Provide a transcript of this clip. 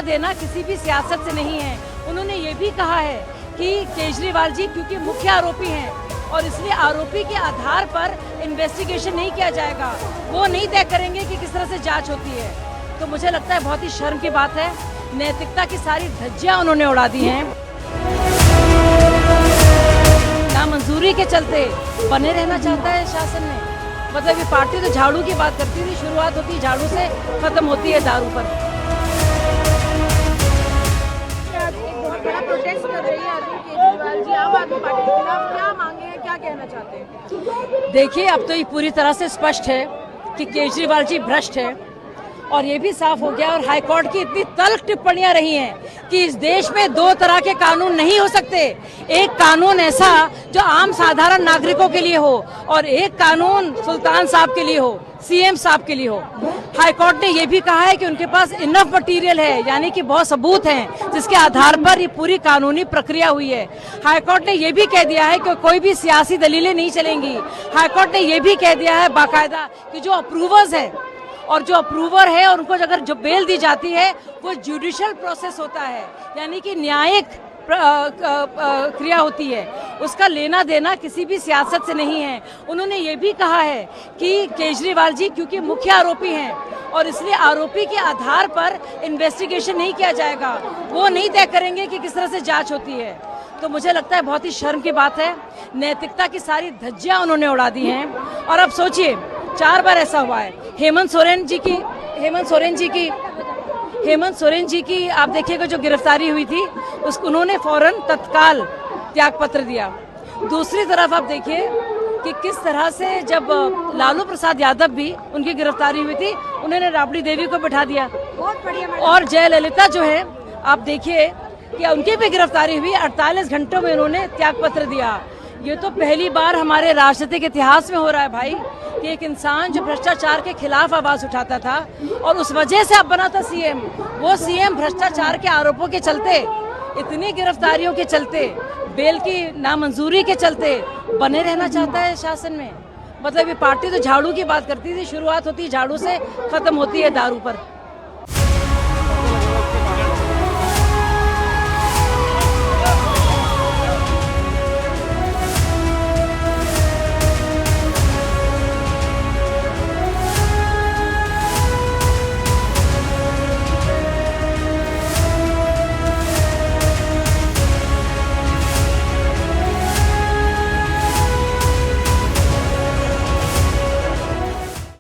देना किसी भी सियासत से नहीं है। उन्होंने ये भी कहा है कि केजरीवाल जी क्योंकि मुख्य आरोपी हैं और इसलिए आरोपी के आधार पर इन्वेस्टिगेशन नहीं किया जाएगा, वो नहीं तय करेंगे कि किस तरह से जांच होती है। तो मुझे लगता है बहुत ही शर्म की बात है, नैतिकता की सारी धज्जियां उन्होंने उड़ा दी हैं। नामंजूरी के चलते बने रहना चाहता है शासन में। मतलब ये पार्टी तो झाड़ू की बात करती थी, शुरुआत होती है झाड़ू से, खत्म होती है दारू पर। बहुत बड़ा प्रोटेस्ट कर रही है अरविंद केजरीवाल जी आम आदमी पार्टी के खिलाफ, क्या मांगे हैं, क्या कहना चाहते हैं? देखिए, अब तो ये पूरी तरह से स्पष्ट है कि केजरीवाल जी भ्रष्ट है और ये भी साफ हो गया। और हाईकोर्ट की इतनी तल्ख टिप्पणियां रही हैं कि इस देश में दो तरह के कानून नहीं हो सकते। एक कानून ऐसा जो आम साधारण नागरिकों के लिए हो और एक कानून सुल्तान साहब के लिए हो, सीएम साहब के लिए हो। हाईकोर्ट ने यह भी कहा है कि उनके पास इनफ मटेरियल है, यानी कि बहुत सबूत हैं जिसके आधार पर ये पूरी कानूनी प्रक्रिया हुई है। हाईकोर्ट ने यह भी कह दिया है कि कोई भी सियासी दलीलें नहीं चलेंगी। हाईकोर्ट ने यह भी कह दिया है बाकायदा कि जो अप्रूवर्स है और जो अप्रूवर है उनको अगर जो बेल दी जाती है वो जुडिशियल प्रोसेस होता है, यानी कि न्यायिक क्रिया होती है, उसका लेना देना किसी भी सियासत से नहीं है। उन्होंने ये भी कहा है कि केजरीवाल जी क्योंकि मुख्य आरोपी हैं और इसलिए आरोपी के आधार पर इन्वेस्टिगेशन नहीं किया जाएगा, वो नहीं तय करेंगे कि किस तरह से जांच होती है। तो मुझे लगता है बहुत ही शर्म की बात है, नैतिकता की सारी धज्जियां उन्होंने उड़ा दी हैं। और अब सोचिए, 4 बार ऐसा हुआ है। हेमंत सोरेन जी की आप देखिएगा जो गिरफ्तारी हुई थी, उन्होंने फौरन तत्काल त्यागपत्र दिया। दूसरी तरफ आप देखिए कि किस तरह से जब लालू प्रसाद यादव भी उनकी गिरफ्तारी हुई थी, उन्होंने राबड़ी देवी को बिठा दिया। बहुत बढ़िया। और जयललिता जो है, आप देखिए कि उनकी भी गिरफ्तारी हुई, 48 घंटों में उन्होंने त्यागपत्र दिया। ये तो पहली बार हमारे राजनीतिक इतिहास में हो रहा है भाई कि एक इंसान जो भ्रष्टाचार के खिलाफ आवाज उठाता था और उस वजह से अब बना था सीएम, वो सीएम भ्रष्टाचार के आरोपों के चलते, इतनी गिरफ्तारियों के चलते, बेल की नामंजूरी के चलते बने रहना चाहता है शासन में। मतलब ये पार्टी तो झाड़ू की बात करती थी, शुरुआत होती है झाड़ू से, खत्म होती है दारू पर।